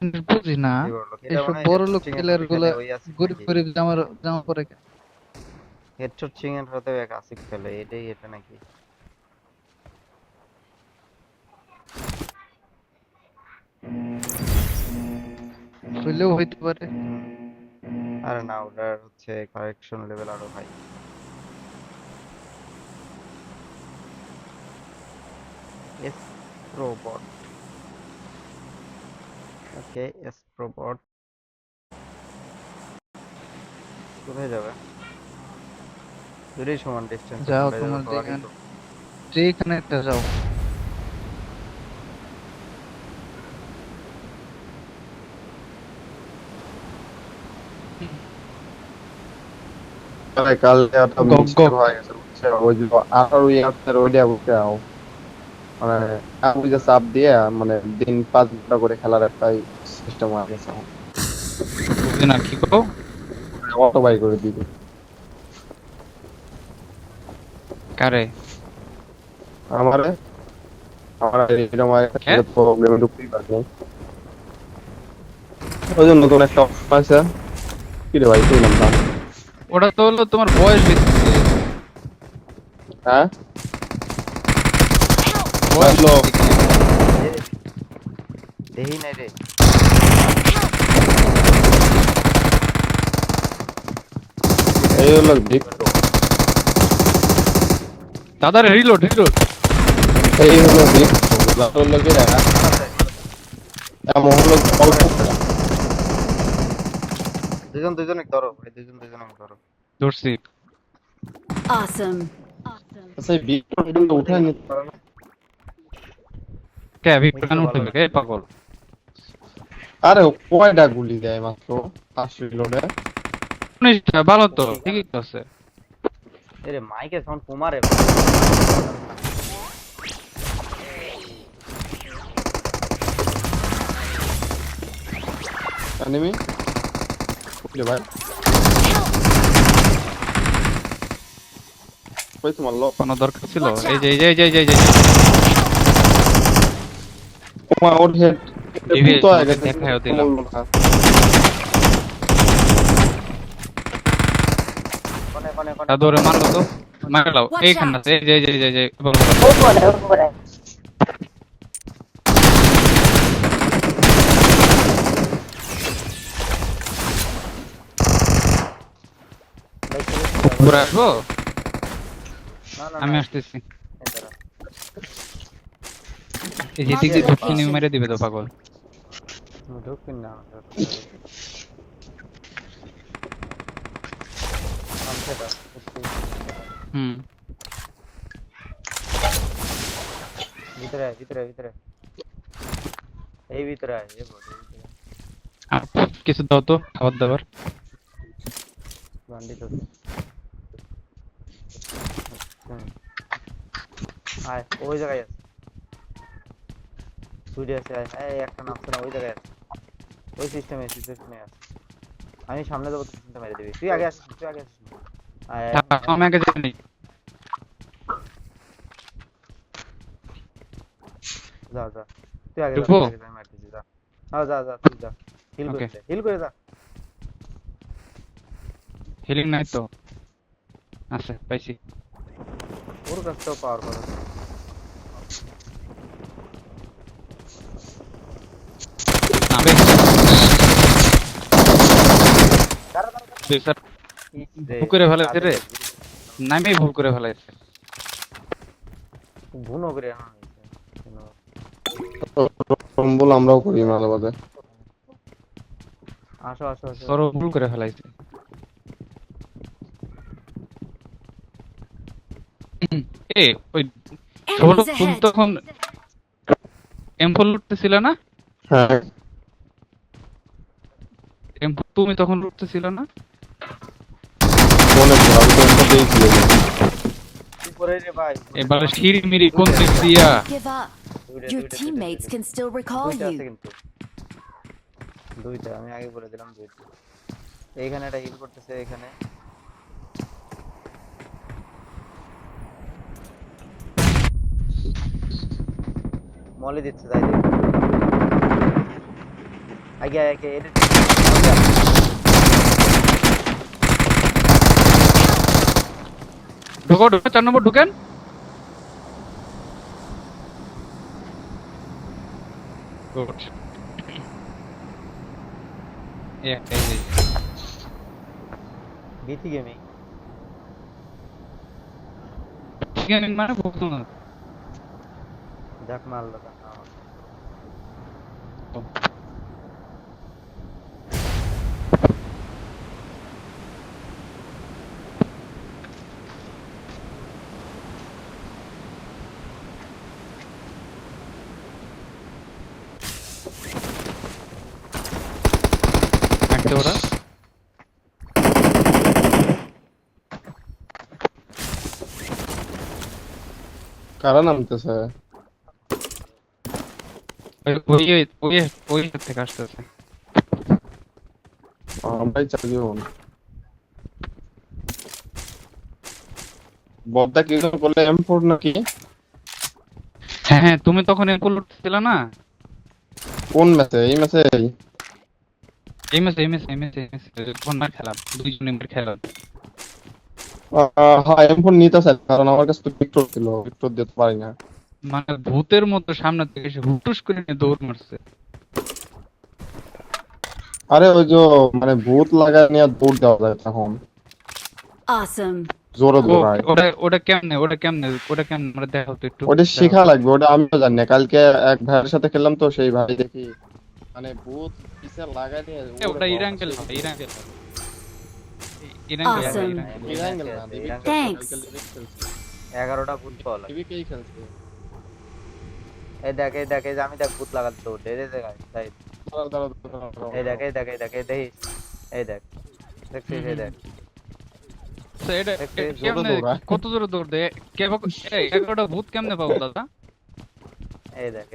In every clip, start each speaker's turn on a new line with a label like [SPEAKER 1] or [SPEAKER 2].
[SPEAKER 1] বুঝি না
[SPEAKER 2] এই বড় লোক এটা
[SPEAKER 1] এইসব
[SPEAKER 2] মনে হয়
[SPEAKER 1] বড় লোক
[SPEAKER 2] হেডশট চিকেন
[SPEAKER 1] প্লেয়ার
[SPEAKER 2] সাথে
[SPEAKER 1] গুলা
[SPEAKER 2] খেলে ওই আসিফ
[SPEAKER 1] গরিব
[SPEAKER 2] নাকি?
[SPEAKER 1] গরিব জামা পরে কেন?
[SPEAKER 2] হেডশট চিকেন সাথে এক আসিফ খেলে এটাই এটা নাকি?
[SPEAKER 1] হইলেও হইতে পারে।
[SPEAKER 2] আরে না, ওটার হচ্ছে কারেকশন লেভেল আরো হাই। এস প্রোবট। ওকে, এস প্রোবট কোথায় যাবে? দুটোই সমান ডিস্টেন্স,
[SPEAKER 1] যাও
[SPEAKER 2] কোনটা যাবে
[SPEAKER 1] তোমার
[SPEAKER 2] বলা
[SPEAKER 1] যেখানে
[SPEAKER 2] কিন্তু।
[SPEAKER 1] যেখানে একটা যাও।
[SPEAKER 3] আরে কাল একটা
[SPEAKER 1] গক
[SPEAKER 3] মিস্টেক
[SPEAKER 1] গক।
[SPEAKER 3] হয়ে গেছে বুঝছো, ওই যে আর ওই আপনার ওইটা বুঝছো, মানে আমি যে চাপ দিয়ে মানে দিন 5 ঘন্টা করে খেলার একটা সিস্টেম হয়ে গেছে আমার।
[SPEAKER 1] বুঝি না কি কও?
[SPEAKER 3] অটো বাই করে দিবি
[SPEAKER 1] কারে?
[SPEAKER 3] আমারে, আমার এরকম হয়ে গেছে
[SPEAKER 1] কে?
[SPEAKER 3] যে প্রবলেমে ঢুকতেই পারছি না। ওই জন্য নতুন একটা অপশন আছে। কি রে ভাই, তুই নাম?
[SPEAKER 1] ওটা তো হলো তোমার বয়স ভিত্তিতে।
[SPEAKER 3] হ্যাঁ,
[SPEAKER 1] বয়স
[SPEAKER 3] বাটলো
[SPEAKER 1] ভিত্তিক এটা।
[SPEAKER 2] এ, দেহি নাই রে।
[SPEAKER 3] এই হলো ভিক্টো,
[SPEAKER 1] দাদার রিলোড রিলোড।
[SPEAKER 3] এই হলো ভিক্টো, বুঝলা হলো কি রে,
[SPEAKER 2] মারা যায়, মারা যায়।
[SPEAKER 3] এমন হলো অল্প খেলা।
[SPEAKER 2] দুজন দুজনে ধরো ভাই, দুজন দুজনে ধরো।
[SPEAKER 1] ধরছি।
[SPEAKER 4] Awesome.
[SPEAKER 3] আচ্ছা এই ভিক্টো
[SPEAKER 2] এটা উপর
[SPEAKER 3] উঠে
[SPEAKER 2] থেকে
[SPEAKER 3] নিতে
[SPEAKER 2] পারো না?
[SPEAKER 1] কে ভিক্টর
[SPEAKER 2] ভিক্টর ভালো
[SPEAKER 1] উঠবে
[SPEAKER 2] না।
[SPEAKER 1] কে পাগল?
[SPEAKER 3] আরে ও কয়টা গুলি দেয় মাত্র 80 লোডে।
[SPEAKER 1] 19টা ভালো তো,
[SPEAKER 2] ওই
[SPEAKER 1] ঠিকই তো আছে।
[SPEAKER 2] এরে মাইকের সাউন্ড কমারে ভাই।
[SPEAKER 3] এনিমি বুঝলি ভাই, কইতে মারলো।
[SPEAKER 1] কোনো দরকার ছিল?
[SPEAKER 4] Watch
[SPEAKER 1] এই
[SPEAKER 4] out!
[SPEAKER 1] যে এই যে এই যে এই যে এই যে
[SPEAKER 3] ওমা ওর হেড
[SPEAKER 1] ডিভিএস
[SPEAKER 3] ভূত হয়ে
[SPEAKER 1] তোমাকে
[SPEAKER 3] গেছে, কিন্তু
[SPEAKER 1] দেখায়ও
[SPEAKER 3] কোনো
[SPEAKER 1] দিলাম।
[SPEAKER 3] মরলো না।
[SPEAKER 2] কোনে কোনে কোনে
[SPEAKER 1] তা
[SPEAKER 2] কোনে
[SPEAKER 1] ধরে মারলো তো,
[SPEAKER 2] কোনে?
[SPEAKER 1] মারলাও
[SPEAKER 4] Watch
[SPEAKER 1] এইখানে
[SPEAKER 4] out!
[SPEAKER 1] আছে, এই যে এই যে এই যে এই যে
[SPEAKER 2] বাইক থেকে
[SPEAKER 1] ঘুরে আসবো।
[SPEAKER 2] না না না,
[SPEAKER 1] আমি আসতেছি।
[SPEAKER 2] এই দাঁড়া।
[SPEAKER 1] এই যে দিক
[SPEAKER 4] Marked a
[SPEAKER 1] দিয়ে ঢুকিয়ে নিয়ে
[SPEAKER 4] location.
[SPEAKER 1] মেরে দিবে তো পাগল।
[SPEAKER 2] ঢুকিন না নামছে এটা বুঝছি।
[SPEAKER 1] হুম।
[SPEAKER 2] ভিতরে আয়, ভিতরে আয়, ভিতরে আয়। এই ভিতরে আয়, এই বল, এই ভিতরে আয়।
[SPEAKER 1] আর কিছু দাও তো খাবার দাবার।
[SPEAKER 2] বান্ডিল আছে। হুম, আয় ওই জায়গায় আছে। দুইটা আছে, আয় এই একটা নামছে না, ওই জায়গায় আছে। ওই সিস্টেমে আছে। আমি সামনে যাবো, তুই পিছনটা মেরে দিবি। তুই আগে আসিস না, তুই আগে আসিস না। আয় আয় আয়।
[SPEAKER 1] আমি আগে জানি।
[SPEAKER 2] যা যা, তুই আগে যা,
[SPEAKER 1] ঢুকবো।
[SPEAKER 2] তুই আগে যা, আমি মারতেছি, যা। হ্যাঁ যা যা, তুই যা। হিল করে
[SPEAKER 1] ওকে।
[SPEAKER 2] দে, হিল করে যা।
[SPEAKER 1] হিলিং নাই তো? আছে পাইছি।
[SPEAKER 2] ওর কাছটাও পাওয়ার কথা।
[SPEAKER 1] নামবে।
[SPEAKER 2] দাঁড়া দাঁড়া দাঁড়া।
[SPEAKER 1] দুই স্যার
[SPEAKER 2] ইস রে,
[SPEAKER 1] ভুল করে ফেলাইছে
[SPEAKER 2] কাঁধে
[SPEAKER 1] রে।
[SPEAKER 2] লাগবে।
[SPEAKER 1] নামেই ভুল করে ফেলাইছে।
[SPEAKER 2] ভুনো করে হ্যাঁ হয়েছে।
[SPEAKER 3] রম্বল আমরাও করি মাঝে মাঝে।
[SPEAKER 2] আসো আসো আসো।
[SPEAKER 1] সরো ভুল করে ফেলাইছে। এ ওই ছোট
[SPEAKER 4] Enemies
[SPEAKER 1] তুমি
[SPEAKER 4] ahead!
[SPEAKER 1] তখন এমফল লুটতেছিলে না?
[SPEAKER 3] হ্যাঁ,
[SPEAKER 1] তুমি তখন লুটতেছিলে না?
[SPEAKER 3] মনে পড়ে আমি তো একটা দেখি।
[SPEAKER 2] উপরে রে ভাই,
[SPEAKER 1] এবারে সিঁড়ি মিরি কোন দিক দিয়া?
[SPEAKER 4] Give up. Your teammates can still recall
[SPEAKER 2] দুইটা আছে
[SPEAKER 4] you.
[SPEAKER 2] কিন্তু, দুইটা আমি আগে বলে দিলাম, দুইটা। এইখানে একটা হিল করতেছে, এখানে মলে দিচ্ছে, তাই আগে আগে এডিট
[SPEAKER 1] ঢুকো ঢুকো 4 নম্বর ঢুকেন গুড এই
[SPEAKER 2] বিটি গেমিং
[SPEAKER 1] গেমিং মানে বুঝছো না
[SPEAKER 2] যাক মারলো না
[SPEAKER 1] একটা ওরা
[SPEAKER 3] কারা নামতেছে?
[SPEAKER 1] ওই ওই থেকে আসতেছে
[SPEAKER 3] আমরাই চালিও ববদা কি করলে M4 নাকি?
[SPEAKER 1] হ্যাঁ হ্যাঁ তুমি তখন এম্পুল ছিল না
[SPEAKER 3] কোন ম্যাচে? এই ম্যাচে?
[SPEAKER 1] কোন মার খেলা দুইজনে মার খেলা
[SPEAKER 3] হ্যাঁ M4 নিতেছে কারণ আমার কাছে তো ভিক্টর ছিল, ভিক্টর দিতে পারি না।
[SPEAKER 1] মানে ভূতের মতো সামনে থেকে এসে হুটুস করে নিয়ে দৌড় মারছে
[SPEAKER 3] আরে ওই যে মানে ভূত লাগায় নিয়ে দৌড় দেওয়া যায় তখন
[SPEAKER 4] Awesome.
[SPEAKER 3] জোরে দৌড়ায়।
[SPEAKER 1] ওটা কেমনে আমরা দেখাও তো একটু
[SPEAKER 3] ওটা শেখা লাগবে, ওটা আমিও জানি না। কালকে এক ভাইয়ের সাথে খেললাম তো, সেই ভাই দেখি মানে ভূত পিছে লাগায় নিয়ে
[SPEAKER 1] ওটা ইরাঙ্গেল
[SPEAKER 4] Awesome.
[SPEAKER 3] ইরাঙ্গেল না,
[SPEAKER 4] Thanks.
[SPEAKER 2] 11টা ভূত পাওয়া
[SPEAKER 3] দিবিকেই খেলছে।
[SPEAKER 2] এই দেখ এই যে আমি দেখ ভূত লাগাতে দৌড় দে দেখায় তাই এই দেখ দেখিস এই দেখ দেখছিস এই দেখ
[SPEAKER 1] তো এটা
[SPEAKER 2] একটু
[SPEAKER 1] কেমনে
[SPEAKER 3] দৌড়ায়।
[SPEAKER 1] কত জোরে দৌড় দেয় এই 11টা ভূত কেমনে পাবো দাদা
[SPEAKER 2] এই দেখ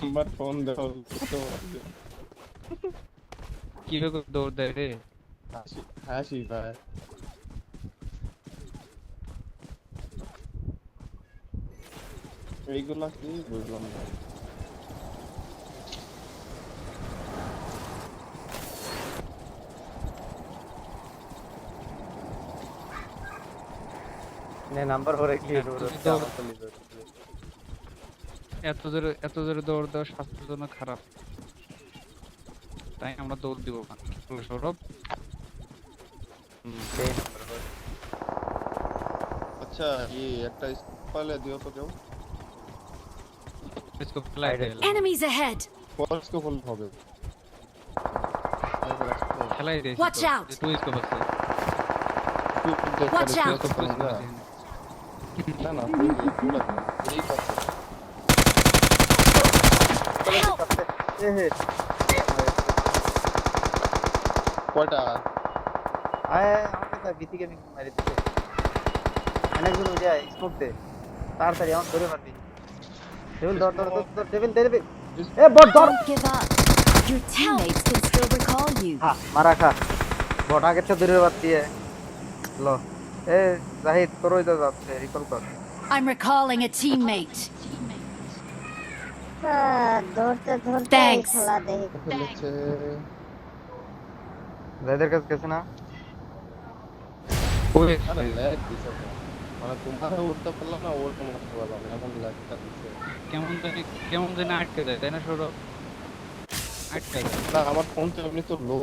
[SPEAKER 3] নাম্বার ফোন দাও তো
[SPEAKER 1] কিভাবে দৌড় দেয় রে
[SPEAKER 3] হাসি ভাই। এইগুলা কি বুঝলাম না।
[SPEAKER 2] নে নাম্বার পরে কি
[SPEAKER 1] এত জোরে দৌড় দেওয়া স্বাস্থ্যের জন্য খারাপ তাই আমরা দৌড় দিব না সৌরভ
[SPEAKER 3] আচ্ছা এই একটা স্পাইলে দিও তো কেউ,
[SPEAKER 1] इसको ফ্লাই দে
[SPEAKER 4] Enemies ahead.
[SPEAKER 3] ফোর্স কো বল হবে।
[SPEAKER 1] খেলাই দে
[SPEAKER 4] Watch out.
[SPEAKER 1] তুই इसको बस
[SPEAKER 4] Watch out.
[SPEAKER 3] না না তুই পুরো এই কাছে
[SPEAKER 4] Help.
[SPEAKER 3] কয়টা
[SPEAKER 2] আয় আমাকে তো বিটি গেমিং মারি দিতে অনেকজন উঠে আয় স্মোক দে তাড়াতাড়ি আমার ধরে মারবি টেবিল ধর টেবিল দে দে এ বট ধর
[SPEAKER 4] Don't give up. Your teammates can still recall you.
[SPEAKER 2] হ্যাঁ মারা খা বট আগের থেকে দূরে বাদ দিয়ে লো এ জাহিদ তোর ওই যাচ্ছে রিকল কর
[SPEAKER 4] I'm recalling a teammate.
[SPEAKER 5] ধরতে ধরতে
[SPEAKER 4] Thanks.
[SPEAKER 5] খেলা দেখি
[SPEAKER 3] খেলেছে।
[SPEAKER 2] জাহিদের কাছে গেছে না
[SPEAKER 1] ওই
[SPEAKER 3] আরে ল্যাগ দিছে তো। মানে তোমার উঠতে পারলাম না, ওর কোনো উঠতে পারলাম না, এমন ল্যাগটা দিছে।
[SPEAKER 1] কেমন জানি আটকে যায় তাই না সৌরভ আটকে যায়
[SPEAKER 3] না আমার ফোন তো এমনি তো লো,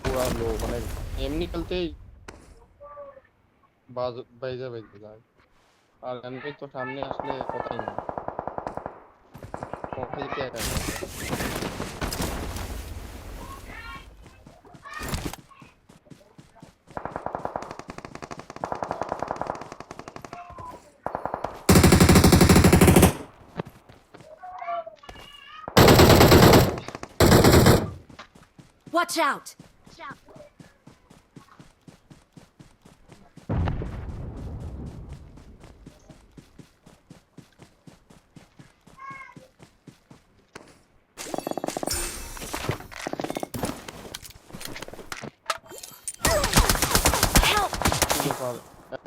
[SPEAKER 3] পুরা লো, মানে এমনি খেলতেই বাইজা যায়। আর এমনি তো সামনে আসলে কথাই না, ফোন খেলতে একা একা।
[SPEAKER 4] Watch out. Help.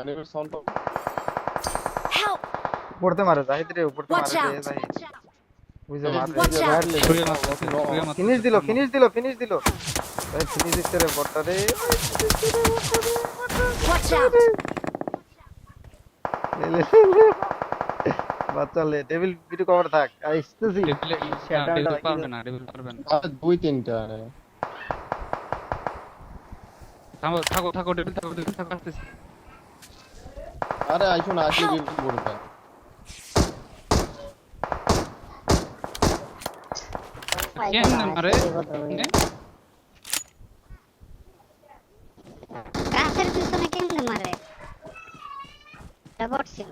[SPEAKER 3] এনিমের সাউন্ড
[SPEAKER 4] Help.
[SPEAKER 2] পড়তে মারে জাহিদ রে পড়তে
[SPEAKER 4] Watch
[SPEAKER 2] মারে
[SPEAKER 4] out.
[SPEAKER 2] জাহিদ ওই যে মারবে
[SPEAKER 4] Watch out!
[SPEAKER 1] ছুঁড়ে মারতেছে, ছুঁড়ে মারতেছে।
[SPEAKER 2] ফিনিশ দিল ফিনিশ দিল ফিনিশ দিল ভাই ফিনিশ দিতে রে বটটা রে
[SPEAKER 4] Watch out!
[SPEAKER 2] বাচ্চা লে টেবিল ভিডিও কভার থাক আসতেছি
[SPEAKER 1] টেবিলে
[SPEAKER 2] Shadow-টা
[SPEAKER 1] টেবিল
[SPEAKER 2] কি
[SPEAKER 1] পারবে না, টেবিল পারবে না।
[SPEAKER 3] আর 2-3টা
[SPEAKER 1] থাকো থাকো থাকো, টেবিল থাকো, টেবিল থাকো, আসতেছি।
[SPEAKER 3] আরে আইসো না আসলে বিপদ পড়বে
[SPEAKER 1] কেমনে মারে?
[SPEAKER 5] গাছের পিছনে কেমনে মারে এটা বট ছিল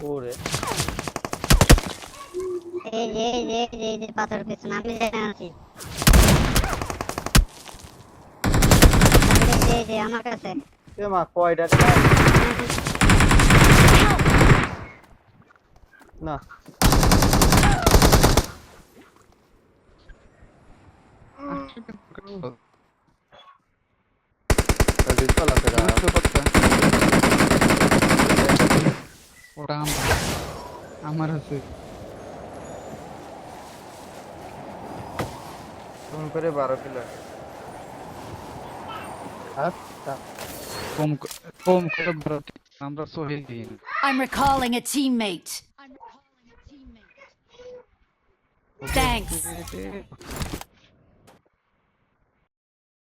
[SPEAKER 2] ওরে
[SPEAKER 5] এই যে পাথর পিছনে আমি জানি আছি এই যে আমার কাছে
[SPEAKER 2] এ মা কয়টা না
[SPEAKER 3] রিকল আছে গা
[SPEAKER 1] বুঝতে পারছো? ওটা আমার আছে।
[SPEAKER 2] ফোন করে 12 কিলো
[SPEAKER 1] কম কম করে ভারত আমরা সোহেলহীন।
[SPEAKER 4] I'm recalling a teammate. Thanks.